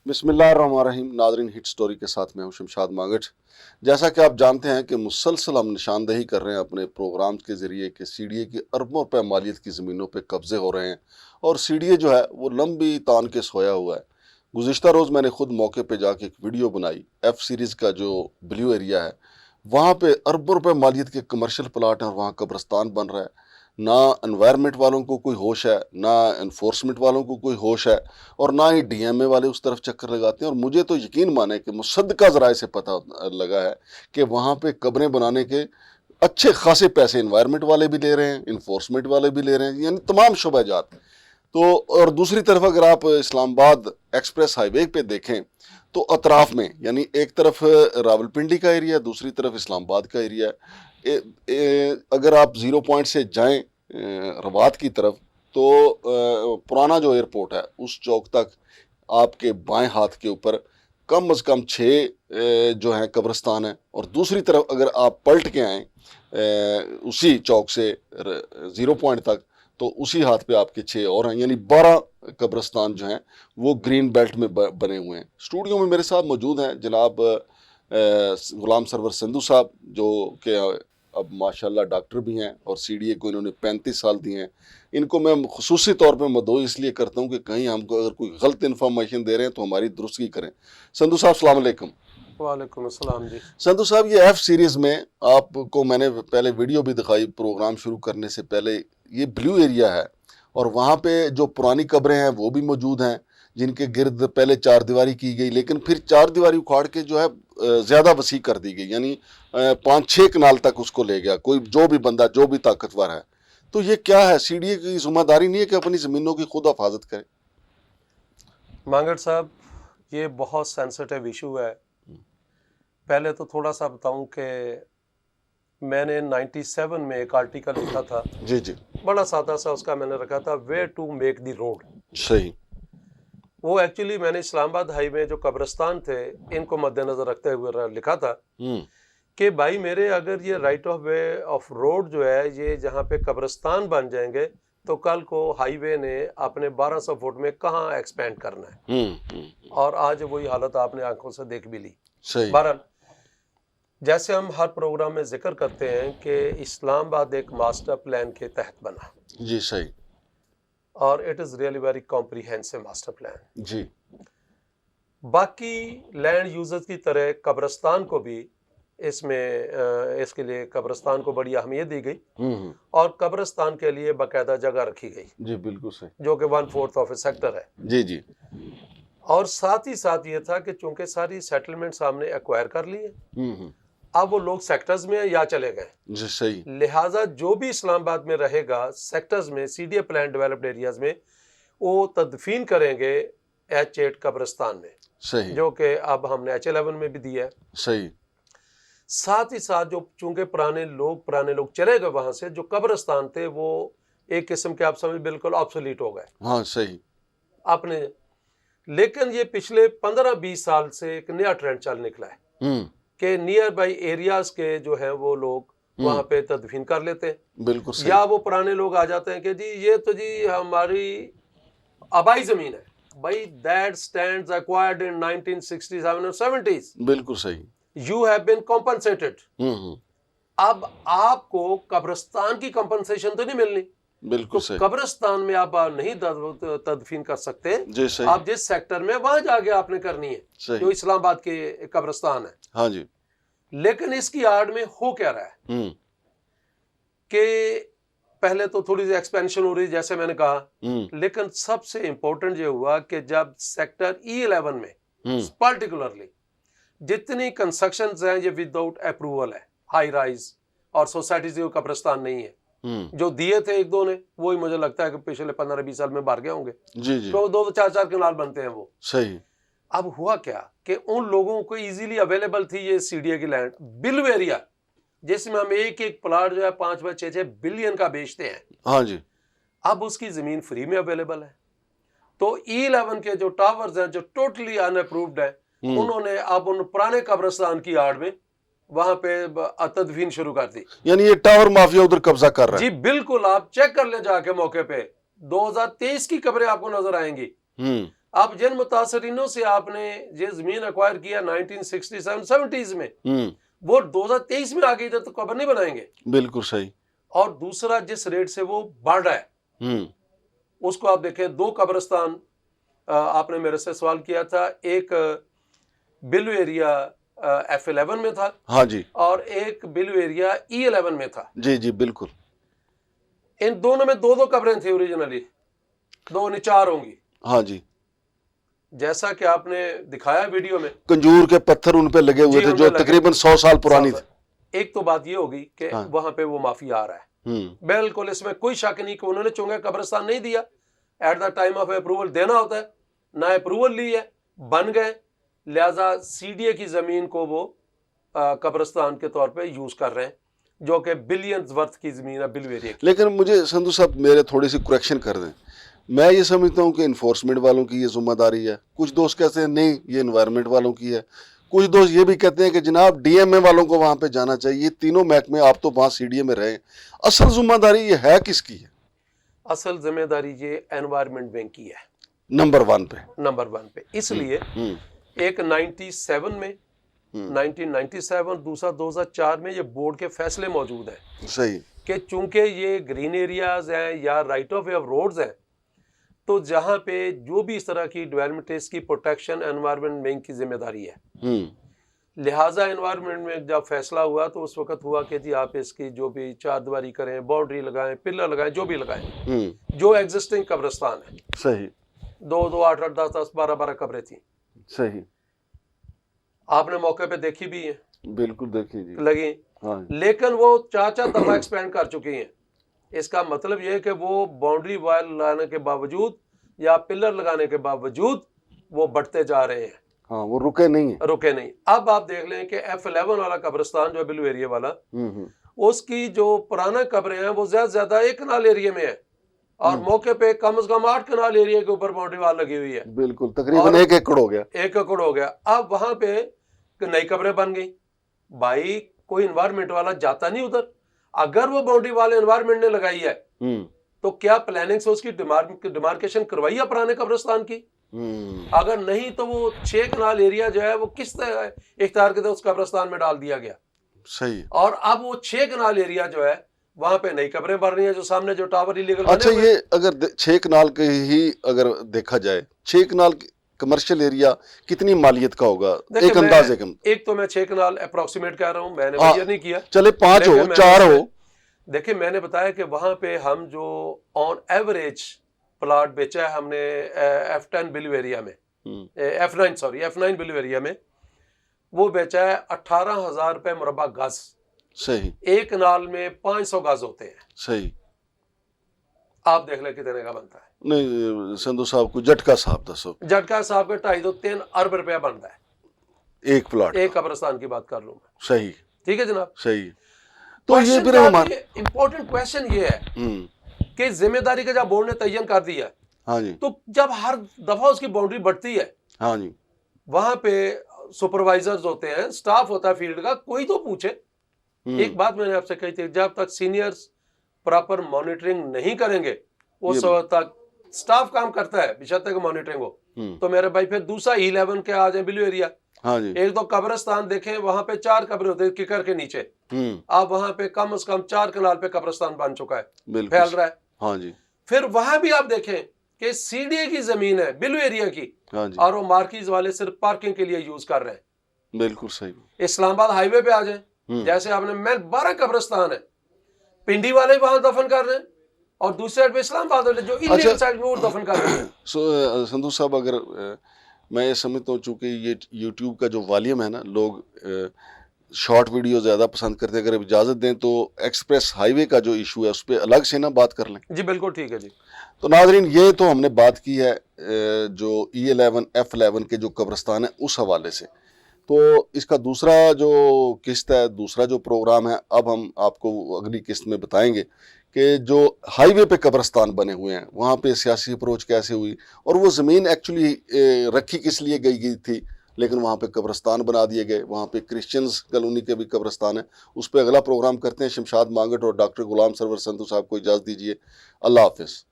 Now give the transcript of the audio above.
بسم اللہ الرحمن الرحیم. ناظرین، ہٹ سٹوری کے ساتھ میں ہوں شمشاد مانگٹ. جیسا کہ آپ جانتے ہیں کہ مسلسل ہم نشاندہی کر رہے ہیں اپنے پروگرامز کے ذریعے کہ سی ڈی اے کی اربوں روپے مالیت کی زمینوں پہ قبضے ہو رہے ہیں اور سی ڈی اے جو ہے وہ لمبی تان کے سویا ہوا ہے. گزشتہ روز میں نے خود موقع پہ جا کے ایک ویڈیو بنائی. ایف سیریز کا جو بلیو ایریا ہے وہاں پہ اربوں روپے مالیت کے کمرشل پلاٹ ہیں اور وہاں قبرستان بن رہا ہے. نہ انوائرمنٹ والوں کو کوئی ہوش ہے، نہ انفورسمنٹ والوں کو کوئی ہوش ہے، اور نہ ہی ڈی ایم اے والے اس طرف چکر لگاتے ہیں. اور مجھے تو یقین مانے کہ مصدقہ ذرائع سے پتہ لگا ہے کہ وہاں پہ قبریں بنانے کے اچھے خاصے پیسے انوائرمنٹ والے بھی لے رہے ہیں، انفورسمنٹ والے بھی لے رہے ہیں، یعنی تمام شعبہ جات. تو اور دوسری طرف اگر آپ اسلام آباد ایکسپریس ہائی وے پہ دیکھیں تو اطراف میں، یعنی ایک طرف راولپنڈی کا ایریا ہے، دوسری طرف اسلام آباد کا ایریا ہے. اگر آپ 0 پوائنٹ سے جائیں روات کی طرف تو پرانا جو ایئرپورٹ ہے اس چوک تک آپ کے بائیں ہاتھ کے اوپر کم از کم 6 جو ہیں قبرستان ہیں. اور دوسری طرف اگر آپ پلٹ کے آئیں اسی چوک سے 0 پوائنٹ تک تو اسی ہاتھ پہ آپ کے 6 اور ہیں، یعنی 12 قبرستان جو ہیں وہ گرین بیلٹ میں بنے ہوئے ہیں. اسٹوڈیو میں میرے ساتھ موجود ہیں جناب غلام سرور سندھو صاحب، جو کہ اب ماشاءاللہ ڈاکٹر بھی ہیں اور سی ڈی اے کو انہوں نے 35 سال دیے ہیں. ان کو میں خصوصی طور پہ مدعو اس لیے کرتا ہوں کہ کہیں ہم کو اگر کوئی غلط انفارمیشن دے رہے ہیں تو ہماری درستگی کریں. سندھو صاحب السلام علیکم. وعلیکم السلام جی. سندھو صاحب، یہ ایف سیریز میں آپ کو میں نے پہلے ویڈیو بھی دکھائی پروگرام شروع کرنے سے پہلے. یہ بلیو ایریا ہے اور وہاں پہ جو پرانی قبریں ہیں وہ بھی موجود ہیں جن کے گرد پہلے 4 دیواری کی گئی، لیکن پھر 4 دیواری اکھاڑ کے جو ہے زیادہ وسیع کر دی گئی، یعنی 5-6 کنال تک اس کو لے گیا کوئی جو بھی بندہ جو بھی طاقتور ہے. تو یہ کیا ہے؟ سی ڈی اے کی ذمہ داری نہیں ہے کہ اپنی زمینوں کی خود حفاظت کرے؟ مانگٹ صاحب، یہ بہت سینسٹیو ایشو ہے. پہلے تو تھوڑا سا بتاؤں کہ میں نے 97 میں ایک آرٹیکل لکھا تھا. جی بڑا سادہ سا اس کا میں نے رکھا تھا way to make the road. صحیح. وہ ایکچولی میں نے اسلام آباد ہائی میں جو قبرستان تھے ان کو مد نظر رکھتے ہوئے لکھا تھا کہ بھائی میرے اگر یہ right of way of road جو ہے یہ جہاں پہ قبرستان بن جائیں گے تو کل کو ہائی وے نے اپنے 1200 فٹ میں کہاں ایکسپینڈ کرنا ہے. اور آج وہی حالت آپ نے آنکھوں سے دیکھ بھی لی. بہرحال جیسے ہم ہر پروگرام میں ذکر کرتے ہیں کہ اسلام آباد ایک ماسٹر پلان کے تحت بنا. جی صحیح. اور it is really very comprehensive master plan. جی. باقی لینڈ یوزرز کی طرح قبرستان کو بھی اس میں اس کے لیے قبرستان کو بڑی اہمیت دی گئی اور قبرستان کے لیے باقاعدہ جگہ رکھی گئی. جی بالکل صحیح. جو کہ 1/4 آف اے سیکٹر ہے. جی جی. اور ساتھ ہی ساتھ یہ تھا کہ چونکہ ساری سیٹلمنٹس ہم نے ایکوائر کر لی ہیں، اب وہ لوگ سیکٹرز میں یا چلے گئے. جی صحیح. لہٰذا جو بھی اسلام آباد میں رہے گا سیکٹرز میں، C D A plan developed areas میں، وہ تدفین کریں گے H8 قبرستان میں. صحیح. جو کہ اب ہم نے H11 میں بھی دیا ہے. صحیح. ساتھ ہی ساتھ جو چونکہ پرانے لوگ چلے گئے وہاں سے، جو قبرستان تھے وہ ایک قسم کے آپ سمجھ بالکل آبسولیٹ ہو گئے. ہاں صحیح. اپنے لیکن یہ پچھلے 15-20 سال سے ایک نیا ٹرینڈ چل نکلا ہے کہ نیئر بائی ایریاز کے جو ہیں وہ لوگ وہاں پہ تدفین کر لیتے ہیں. بالکل صحیح. یا وہ پرانے لوگ آ جاتے ہیں کہ جی یہ تو جی ہماری آبائی زمین ہے. بھائی that stands acquired in 1967 اور 70s. بالکل صحیح. You have been compensated. اب آپ کو قبرستان کی کمپنسیشن تو نہیں ملنی. بالکل صحیح. قبرستان میں آپ نہیں تدفین کر سکتے. جی صحیح. آپ جس سیکٹر میں وہاں جا کے آپ نے کرنی ہے، جو اسلام آباد کے قبرستان ہے. ہاں جی. لیکن اس کی آڑ میں ہو کیا رہا ہے کہ پہلے تو تھوڑی سی ایکسپینشن ہو رہی جیسے میں نے کہا، لیکن سب سے امپورٹنٹ یہ ہوا کہ جب سیکٹر E11 میں پرٹیکولرلی جتنی کنسٹرکشنز ہیں یہ وداؤٹ اپروول ہے، ہائی رائز اور سوسائٹیز کا قبرستان نہیں ہے. جو دیے تھے ایک دو نے وہی مجھے لگتا ہے کہ پچھلے 15-20 سال میں بھر گئے ہوں گے. جی جی. تو 2-4 کنال بنتے ہیں وہ. صحیح. اب ہوا کیا کہ ان لوگوں کو ایزیلی اویلیبل تھی یہ سی ڈی اے کی لینڈ، بلو ایریا، جس میں ہم ایک پلاٹ جو ہے 5-6 بلین کا بیچتے ہیں. ہاں جی. اب اس کی زمین فری میں اویلیبل ہے. تو E11 کے جو ٹاورز ہیں جو ٹوٹلی ان اپرووڈ ہیں، انہوں نے اب ان پرانے قبرستان کی آڑ میں وہاں پہ تدفین شروع کر دی. یعنی یہ ٹاور مافیا ادھر قبضہ کر رہا ہے. جی بالکل. آپ چیک کر لیں جا کے موقع پہ 2023 کی قبریں آپ کو نظر آئیں گی. اب جن متاثرینوں سے آپ نے یہ زمین ایکوائر کیا 1967-70s میں، وہ 2023 میں آگے ادھر تو قبر نہیں بنائیں گے. بالکل صحیح. اور دوسرا جس ریٹ سے وہ بڑھ رہا ہے اس کو آپ دیکھیں. 2 قبرستان آپ نے میرے سے سوال کیا تھا، ایک بلو ایریا F11 میں تھا، ہاں جی، اور ایک بلو ایریا E11 میں تھا. جی جی بالکل. ان دونوں میں 2 قبریں تھیں اوریجنلی، 2 نہیں 4 ہوں گی. ہاں جی، جیسا کہ آپ نے دکھایا ویڈیو میں، کنجور کے پتھر ان پہ لگے ہوئے تھے جو تقریباً 100 سال پرانی تھی. ایک تو بات یہ ہوگی کہ وہاں پہ وہ مافیا آ رہا ہے، بالکل اس میں کوئی شک نہیں کہ انہوں نے چونکہ قبرستان نہیں دیا at the time of approval, دینا ہوتا ہے، نہ اپروول لی ہے، بن گئے، لہذا سی ڈی اے کی زمین کو وہ قبرستان کے طور پہ یوز کر رہے ہیں، جو کہ بلینز ورتھ کی زمین ہے بلو ایریا کی. لیکن مجھے سندھو صاحب میرے تھوڑی سی کریکشن کر دیں. میں یہ سمجھتا ہوں کہ انفورسمنٹ والوں کی یہ ذمہ داری ہے. کچھ دوست کہتے ہیں نہیں یہ انوائرمنٹ والوں کی ہے. کچھ دوست یہ بھی کہتے ہیں کہ جناب ڈی ایم اے والوں کو وہاں پہ جانا چاہیے. تینوں محکمے آپ تو وہاں سی ڈی اے میں رہے. اصل ذمہ داری یہ ہے کس کی ہے؟ اصل ذمہ داری یہ انوائرمنٹ ونگ کی ہے، نمبر 1 پہ. نمبر 1 پہ. اس لیے ایک 97 میں 1997، دوسرا 2004 میں یہ بورڈ کے فیصلے موجود ہیں. صحیح. کہ چونکہ یہ گرین ایریاز ہیں یا right of way of roads ہیں، تو جہاں پہ جو بھی اس طرح کی ڈیولپمنٹ ہے اس کی پروٹیکشن انوائرمنٹ ونگ کی ذمہ داری ہے. لہٰذا انوائرمنٹ میں جب فیصلہ ہوا تو اس وقت ہوا کہ جی آپ اس کی جو بھی 4 دیواری کریں، باؤنڈری لگائیں، پلر لگائیں، جو بھی لگائیں، جو ایگزسٹنگ قبرستان ہے. صحیح. 2 2 8 8 10 10 12 12 قبریں تھیں. صحیح. آپ نے موقع پہ دیکھی بھی ہیں، بالکل دیکھی جی، لگی، لیکن وہ 4 دفعہ ایکسپینڈ کر چکی ہیں. اس کا مطلب یہ ہے کہ وہ باؤنڈری وائل لانے کے باوجود یا پلر لگانے کے باوجود وہ بڑھتے جا رہے ہیں. ہاں وہ رکے نہیں ہیں. رکے نہیں. اب آپ دیکھ لیں کہ F11 والا قبرستان جو ہے بلو ایریا والا، اس کی جو پرانا قبریں ہیں وہ زیادہ سے زیادہ 1 کنال ایریا میں ہے، اور موقع پہ کم از کم 8 کنال ایریا کے اوپر باؤنڈری وال لگی ہوئی ہے. بالکل تقریباً 1 ایکڑ ہو گیا. 1 ایکڑ ہو گیا. اب وہاں پہ نئی قبریں بن گئی. بھائی کوئی انوائرمنٹ والا جاتا نہیں ادھر. اگر وہ باؤنڈری وال انوائرمنٹ نے لگائی ہے تو کیا پلاننگ سے اس کی ڈیمارکیشن کروائی ہے پرانے قبرستان کی؟ اگر نہیں تو وہ 6 کنال ایریا جو ہے وہ کس طرح اختیار کے تحت اس قبرستان میں ڈال دیا گیا. صحیح. اور اب وہ 6 کنال ایریا جو ہے وہاں پہ نئی قبریں بن رہی ہیں، جو سامنے جو ٹاور ایلیگل. اچھا یہ اگر 6 کنال کے ہی اگر دیکھا جائے، 6 کنال کمرشل ایریا کتنی مالیت کا ہوگا ایک اندازے کے؟ ایک تو میں 6 کنال اپروکسیمیٹ کہہ رہا ہوں، میں نے میجر نہیں کیا. چلے 5 ہو 4 ہو. دیکھیں میں نے بتایا کہ وہاں پہ ہم جو آن ایوریج پلاٹ بیچا ہے ہم نے F10 بلو ایریا میں، F9 بلو ایریا میں وہ بیچا ہے 18,000 روپے مربع گز. صحیح. 1 کنال میں 500 گز ہوتے ہیں. صحیح. آپ دیکھ لیں کتنے کا بنتا ہے. نہیں سندھو صاحب کو جھٹکا صاحب دسو. جھٹکا صاحب کا 2.5-3 ارب روپیہ بنتا ہے ایک پلاٹ. ایک قبرستان کی بات کر لوں میں. صحیح. ٹھیک ہے جناب. صحیح. تو یہ پھر ہمارا امپورٹنٹ کویشچن یہ ہے کہ ذمہ داری کا جب بورڈ نے تعین کر دیا، ہاں جی، تو جب ہر دفعہ اس کی باؤنڈری بڑھتی ہے، ہاں جی، وہاں پہ سپروائزرز ہوتے ہیں، سٹاف ہوتا ہے فیلڈ کا، کوئی تو پوچھے. ایک بات میں نے آپ سے کہی تھی، جب تک سینئرز پراپر مانیٹرنگ نہیں کریں گے اس وقت تک سٹاف کام کرتا ہے بشرطے کہ مانیٹرنگ ہو. تو میرے بھائی پھر دوسرا 11 کے آ جائیں بلو ایریا. ہاں جی. ایک تو قبرستان دیکھیں وہاں پہ 4 قبریں ہوتے ہیں ککر کے نیچے. اب وہاں پہ کم از کم 4 کنال پہ قبرستان بن چکا ہے، پھیل رہا ہے. ہاں جی. پھر وہاں بھی آپ دیکھیں کہ سی ڈی اے کی زمین ہے بلو ایریا کی، اور وہ مارکیز والے صرف پارکنگ کے لیے یوز کر رہے ہیں. بالکل صحیح. اسلام آباد ہائی وے پہ آ جائیں، جیسے آپ نے 12 قبرستان ہے، پنڈی والے بھی وہاں دفن کر رہے ہیں، اور دوسرے سائڈ پہ اسلام آباد والے جو انڈین سائڈ میں وہ دفن کر رہے ہیں. سندھو صاحب اگر میں یہ سمجھتا ہوں چونکہ یہ یوٹیوب کا جو والیوم ہے نا، لوگ شارٹ ویڈیو زیادہ پسند کرتے ہیں، اگر اجازت دیں تو ایکسپریس ہائی وے کا جو ایشو ہے اس پہ الگ سے نا بات کر لیں. جی بالکل ٹھیک ہے جی. تو ناظرین یہ تو ہم نے بات کی ہے جو E11 F11 کے جو قبرستان ہے اس حوالے سے. تو اس کا دوسرا جو قسط ہے، دوسرا جو پروگرام ہے، اب ہم آپ کو اگلی قسط میں بتائیں گے کہ جو ہائی وے پہ قبرستان بنے ہوئے ہیں وہاں پہ سیاسی اپروچ کیسے ہوئی، اور وہ زمین ایکچولی رکھی کس لیے گئی تھی، لیکن وہاں پہ قبرستان بنا دیے گئے. وہاں پہ کرسچنز کالونی کے بھی قبرستان ہیں. اس پہ اگلا پروگرام کرتے ہیں. شمشاد مانگٹ اور ڈاکٹر غلام سرور سندھو صاحب کو اجازت دیجیے. اللہ حافظ.